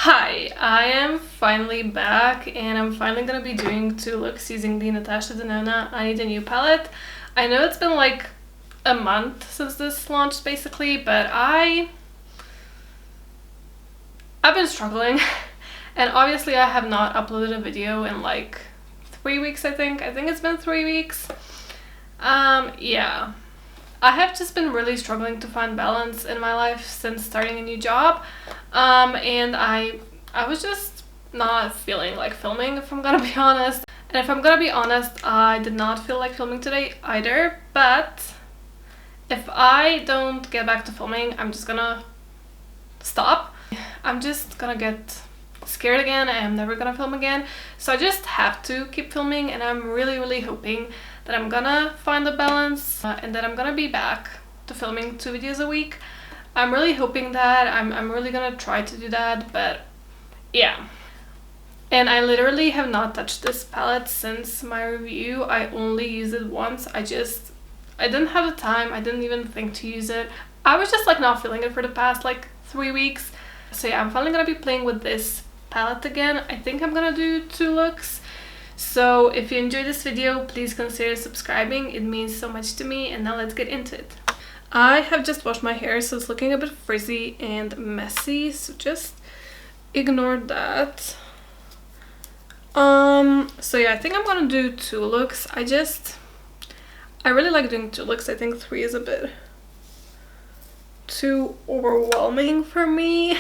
Hi, I am finally back and I'm finally gonna be doing 2 looks using the Natasha Denona I Need a New palette. I know it's been like a month since this launched basically, but I've been struggling and obviously I have not uploaded a video in like 3 weeks. I think it's been 3 weeks. Yeah, I have just been really struggling to find balance in my life since starting a new job, and I was just not feeling like filming, if I'm gonna be honest. And if I'm gonna be honest, I did not feel like filming today either, but if I don't get back to filming, I'm just gonna stop. I'm just gonna get scared again. I am never gonna film again, so I just have to keep filming, and I'm really hoping that I'm gonna find a balance and that I'm gonna be back to filming 2 videos a week. I'm really hoping that. I'm really gonna try to do that, but yeah. And I literally have not touched this palette since my review. I only used it once. I didn't have the time. I didn't even think to use it. I was just like not feeling it for the past like 3 weeks. So yeah, I'm finally gonna be playing with this palette again. I think I'm gonna do 2 looks. So if you enjoyed this video, please consider subscribing. It means so much to me. And now let's get into it. I have just washed my hair, so it's looking a bit frizzy and messy, so just ignore that. So yeah, I think I'm gonna do 2 looks. I really like doing 2 looks. I think 3 is a bit too overwhelming for me.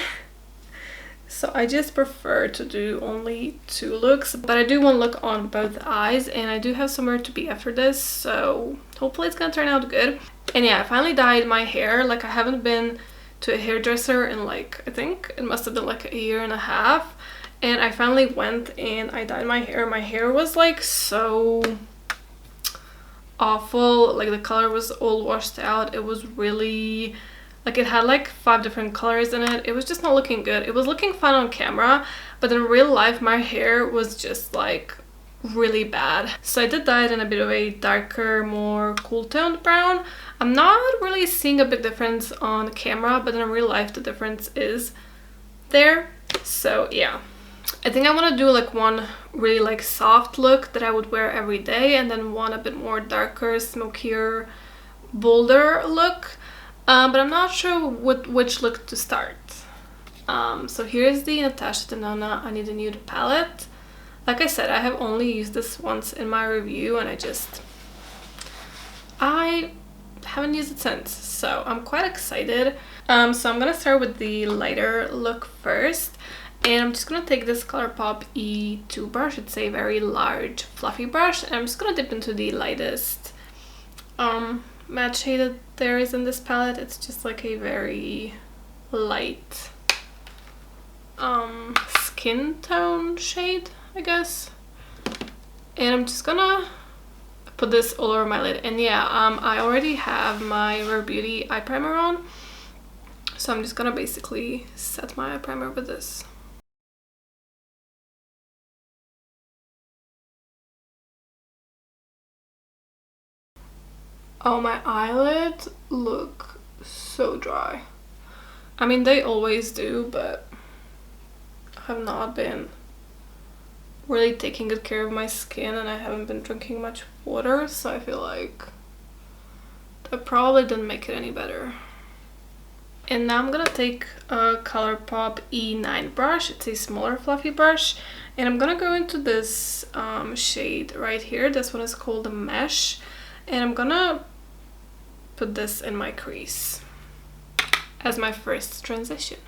So I just prefer to do only 2 looks, but I do 1 look on both eyes, and I do have somewhere to be after this, so hopefully it's gonna turn out good. And yeah, I finally dyed my hair. Like, I haven't been to a hairdresser in like, I think it must have been like 1.5 years, and I finally went and I dyed my hair. My hair was like so awful. Like, the color was all washed out. It was really like, it had like 5 different colors in it. It was just not looking good. It was looking fine on camera, but in real life my hair was just like really bad. So I did dye it in a bit of a darker, more cool toned brown. I'm not really seeing a big difference on camera, but in real life the difference is there. So yeah, I think I want to do like 1 really like soft look that I would wear every day, and then 1 a bit more darker, smokier, bolder look. But I'm not sure which look to start. So here's the Natasha Denona I Need a Nude palette. Like I said, I have only used this once in my review, and I haven't used it since, so I'm quite excited. So I'm gonna start with the lighter look first, and I'm just gonna take this ColourPop E2 brush. It's a very large fluffy brush, and I'm just gonna dip into the lightest matte shade that there is in this palette. It's just like a very light skin tone shade, I guess. And I'm just gonna put this all over my lid. And yeah, I already have my Rare Beauty eye primer on, so I'm just gonna basically set my eye primer with this. Oh, my eyelids look so dry. I mean, they always do, but I have not been really taking good care of my skin, and I haven't been drinking much water, so I feel like that probably didn't make it any better. And now I'm gonna take a ColourPop E9 brush. It's a smaller fluffy brush, and I'm gonna go into this shade right here. This one is called the Mesh, and I'm gonna put this in my crease as my first transition.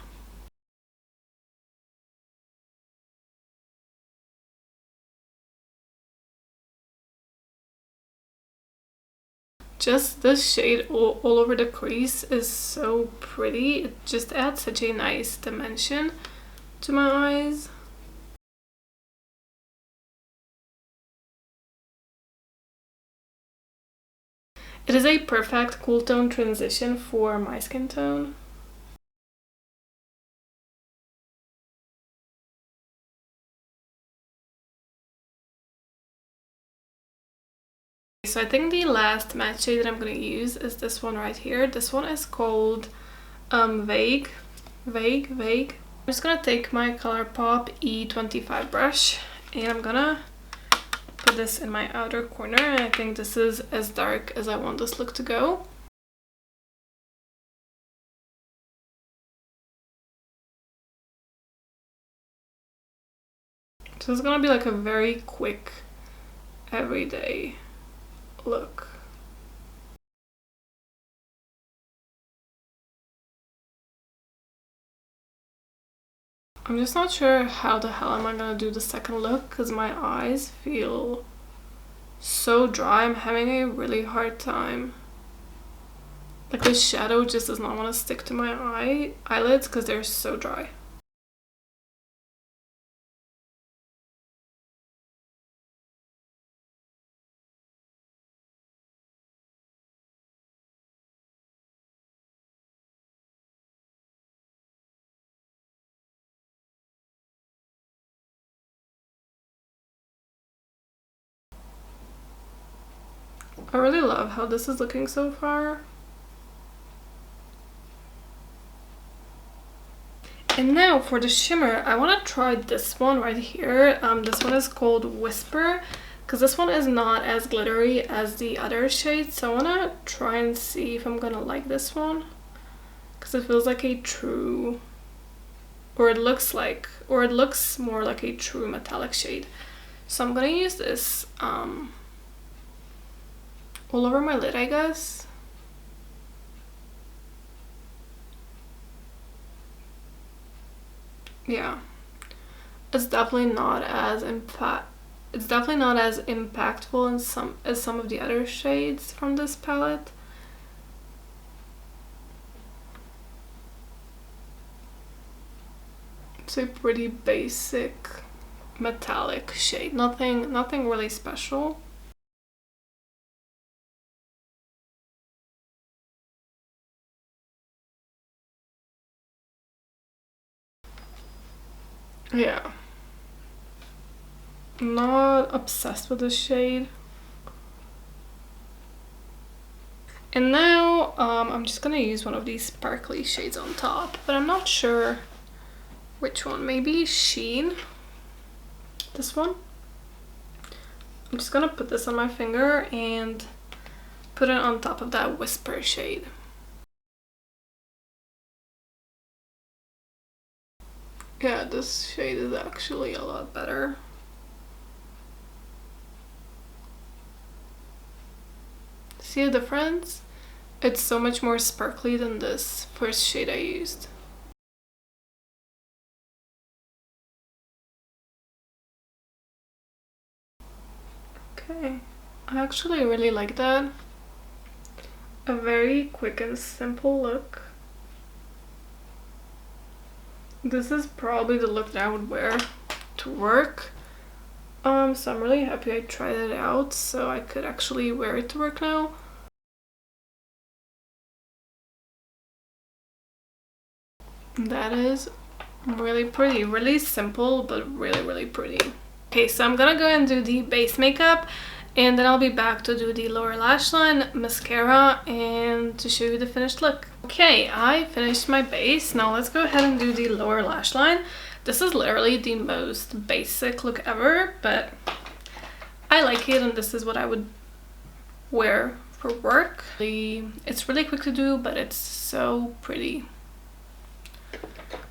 Just this shade all over the crease is so pretty. It just adds such a nice dimension to my eyes. It is a perfect cool tone transition for my skin tone. So I think the last matte shade that I'm going to use is this one right here. This one is called Vague. I'm just gonna take my ColourPop E25 brush and I'm gonna put this in my outer corner, and I think this is as dark as I want this look to go. So it's gonna be like a very quick, everyday look. I'm just not sure how the hell am I gonna do the second look because my eyes feel so dry. I'm having a really hard time. Like the shadow just does not want to stick to my eyelids because they're so dry. I really love how this is looking so far. And now for the shimmer, I want to try this one right here. This one is called Whisper, because this one is not as glittery as the other shades. So I want to try and see if I'm gonna like this one, because it feels like a true, or it looks more like a true metallic shade. So I'm gonna use this all over my lid, I guess. Yeah, it's definitely not as impactful in some of the other shades from this palette. It's a pretty basic metallic shade, nothing really special. Yeah, not obsessed with this shade. And now I'm just gonna use one of these sparkly shades on top, but I'm not sure which one. Maybe Sheen, this one. I'm just gonna put this on my finger and put it on top of that Whisper shade. Yeah, this shade is actually a lot better. See the difference? It's so much more sparkly than this first shade I used. Okay, I actually really like that. A very quick and simple look. This is probably the look that I would wear to work. So I'm really happy I tried it out so I could actually wear it to work now. That is really pretty, really simple, but really pretty. Okay, so I'm gonna go and do the base makeup, and then I'll be back to do the lower lash line, mascara, and to show you the finished look. Okay, I finished my base. Now let's go ahead and do the lower lash line. This is literally the most basic look ever, but I like it, and this is what I would wear for work. It's really quick to do, but it's so pretty.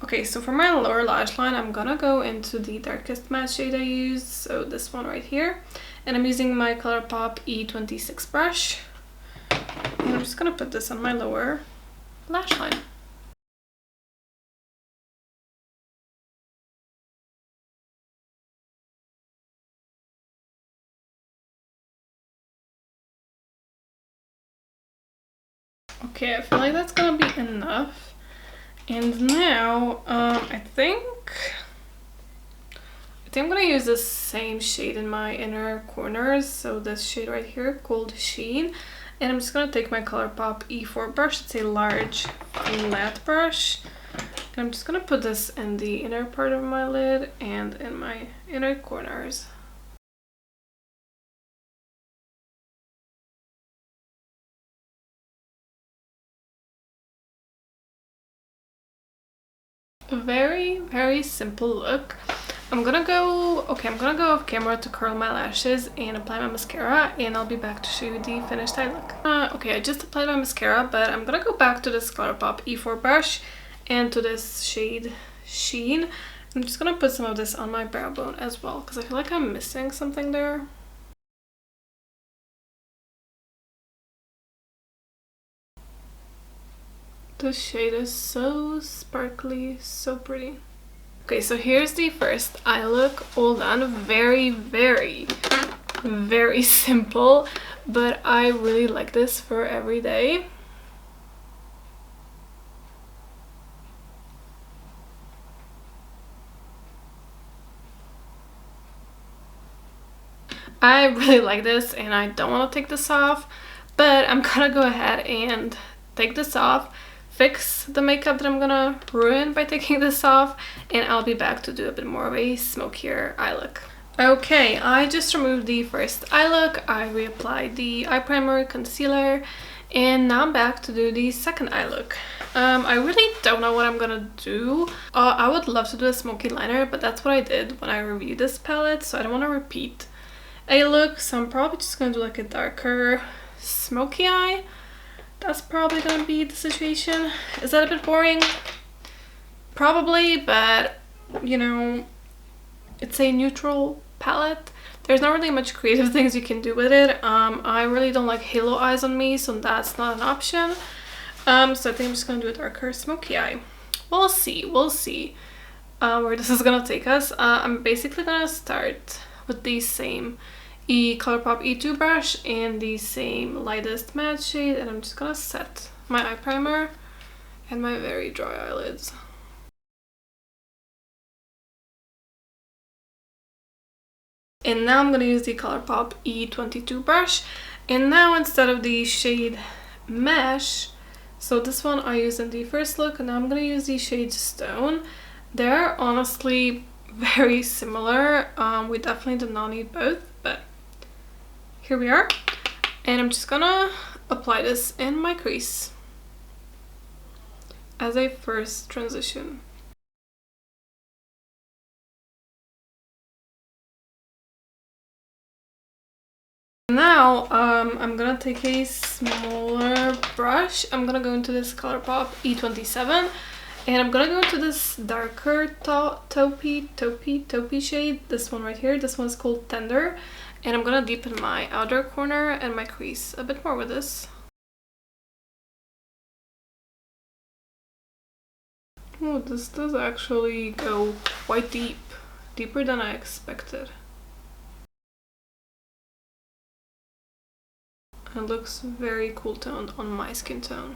Okay, so for my lower lash line, I'm gonna go into the darkest matte shade I used, so this one right here. And I'm using my ColourPop E26 brush. And I'm just gonna put this on my lower lash line. Okay, I feel like that's gonna be enough. And now, I think I'm gonna use the same shade in my inner corners, so this shade right here called Sheen, and I'm just gonna take my ColourPop E4 brush. It's a large flat brush, and I'm just gonna put this in the inner part of my lid and in my inner corners. a very, very simple look. I'm gonna go off camera to curl my lashes and apply my mascara, and I'll be back to show you the finished eye look. Okay, I just applied my mascara, but I'm gonna go back to this ColourPop E4 brush and to this shade Sheen. I'm just gonna put some of this on my brow bone as well, because I feel like I'm missing something there. The shade is so sparkly, so pretty. Okay, so here's the first eye look all done. Very, very, very simple, but I really like this for every day. I really like this and I don't want to take this off, but I'm gonna go ahead and take this off, fix the makeup that I'm gonna ruin by taking this off, and I'll be back to do a bit more of a smokier eye look. Okay, I just removed the first eye look, I reapplied the eye primer, concealer, and now I'm back to do the second eye look. I really don't know what I'm gonna do. I would love to do a smoky liner, but that's what I did when I reviewed this palette, so I don't want to repeat a look, so I'm probably just gonna do like a darker smoky eye. That's probably gonna be the situation. Is that a bit boring? Probably, but you know, it's a neutral palette. There's not really much creative things you can do with it. I really don't like halo eyes on me, so that's not an option. So I think I'm just gonna do a darker smoky eye. We'll see where this is gonna take us. I'm basically gonna start with the same ColourPop E2 brush and the same lightest matte shade, and I'm just gonna set my eye primer and my very dry eyelids. And now I'm gonna use the ColourPop E22 brush, and now instead of the shade Mesh, so this one I used in the first look, and now I'm gonna use the shade Stone. They're honestly very similar. We definitely did not need both, but here we are. And I'm just gonna apply this in my crease as a first transition. Now I'm gonna take a smaller brush. I'm gonna go into this ColourPop E27, and I'm gonna go into this darker taupey shade, this one right here. This one's called Tender, and I'm gonna deepen my outer corner and my crease a bit more with this. Oh, this does actually go quite deep, deeper than I expected. It looks very cool toned on my skin tone.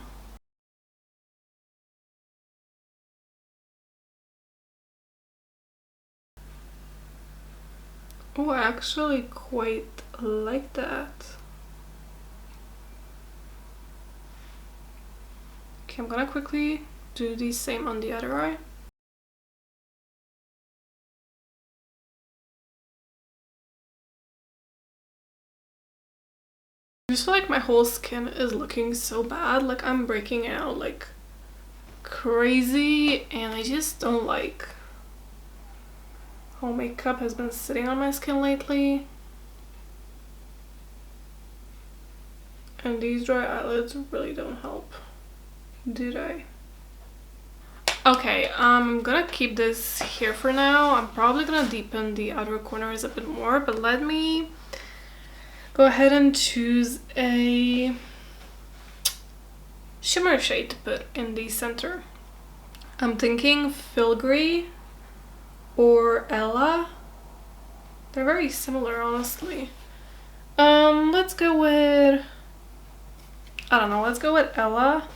Oh, I actually quite like that. Okay, I'm gonna quickly do the same on the other eye. I just feel like my whole skin is looking so bad, like I'm breaking out like crazy, and I just don't like how makeup has been sitting on my skin lately. And these dry eyelids really don't help, do they? Okay, I'm gonna keep this here for now. I'm probably gonna deepen the outer corners a bit more, but let me go ahead and choose a shimmer shade to put in the center. I'm thinking Filigree or Ella. They're very similar, honestly. Let's go with, I don't know, let's go with Ella.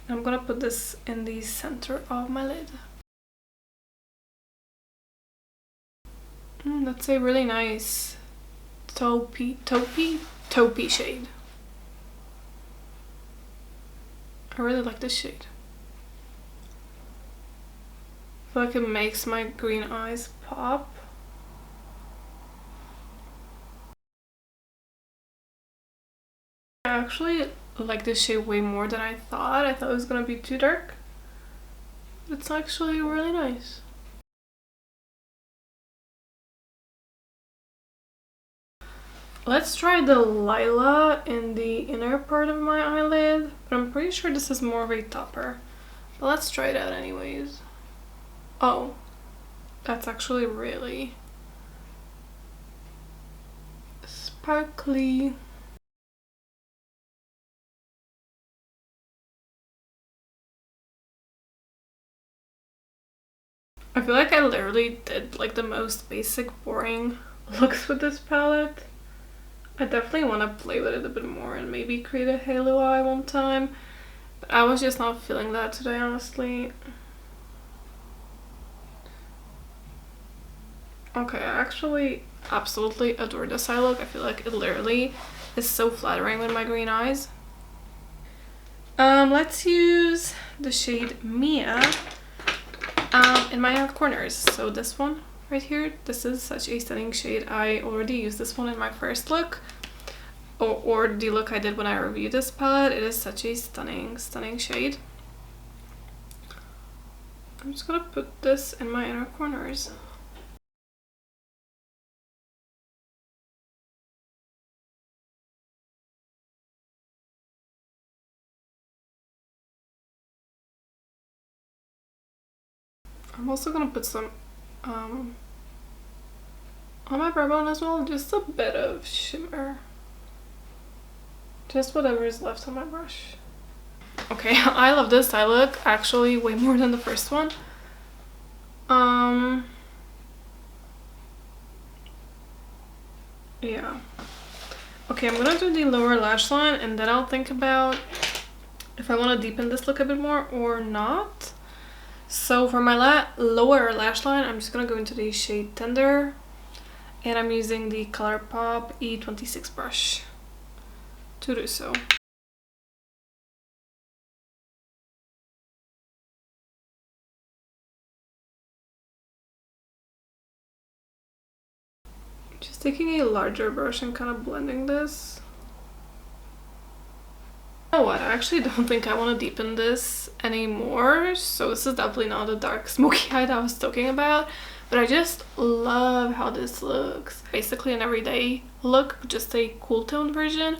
I'm gonna put this in the center of my lid. That's a really nice taupey shade. I really like this shade. I feel like it makes my green eyes pop. I actually like this shade way more than I thought. I thought it was gonna be too dark. It's actually really nice. Let's try the Lila in the inner part of my eyelid, but I'm pretty sure this is more of a topper. But let's try it out anyways. Oh, that's actually really sparkly. I feel like I literally did like the most basic, boring looks with this palette. I definitely want to play with it a bit more and maybe create a halo eye one time. But I was just not feeling that today, honestly. Okay, I actually absolutely adore this eye look. I feel like it literally is so flattering with my green eyes. Let's use the shade Mia in my inner corners. So this one right here, this is such a stunning shade. I already used this one in my first look, or the look I did when I reviewed this palette. It is such a stunning shade. I'm just gonna put this in my inner corners. I'm also gonna put some on my brow bone as well, just a bit of shimmer. Just whatever is left on my brush. Okay, I love this eye look actually way more than the first one. Yeah. Okay, I'm gonna do the lower lash line and then I'll think about if I want to deepen this look a bit more or not. So for my lower lash line, I'm just gonna go into the shade Tender, and I'm using the ColourPop E26 brush to do so. Just taking a larger brush and kind of blending this. You know what, I actually don't think I want to deepen this anymore, so this is definitely not the dark smoky eye that I was talking about, but I just love how this looks. Basically an everyday look, just a cool tone version,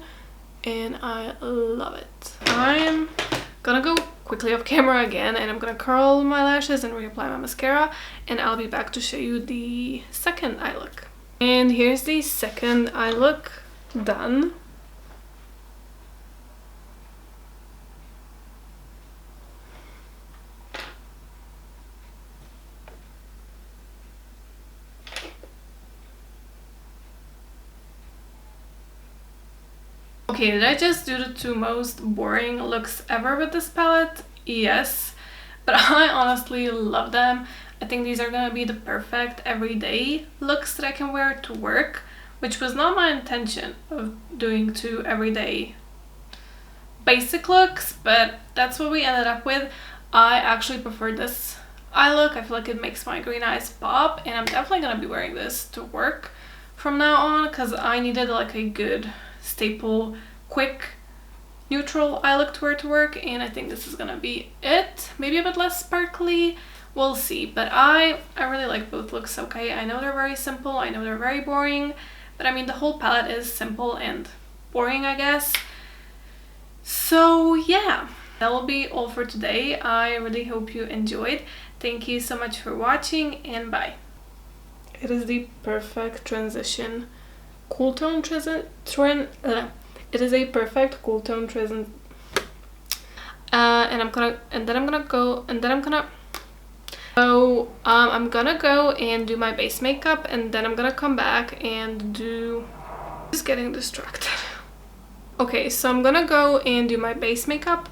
and I love it. I'm gonna go quickly off camera again and I'm gonna curl my lashes and reapply my mascara, and I'll be back to show you the second eye look. And here's the second eye look done. Okay, did I just do the two most boring looks ever with this palette? Yes, but I honestly love them. I think these are gonna be the perfect everyday looks that I can wear to work, which was not my intention of doing two everyday basic looks, but that's what we ended up with. I actually prefer this eye look. I feel like it makes my green eyes pop, and I'm definitely gonna be wearing this to work from now on because I needed like a good staple, quick, neutral eye look to wear to work, and I think this is gonna be it. Maybe a bit less sparkly, we'll see, but I really like both looks. Okay, I know they're very simple, I know they're very boring, but I mean the whole palette is simple and boring, I guess. So yeah, that will be all for today. I really hope you enjoyed. Thank you so much for watching, and bye. It is the perfect transition. Cool tone it is a perfect cool tone and I'm gonna go and do my base makeup, and then I'm gonna come back and do, just getting distracted. Okay, so I'm gonna go and do my base makeup,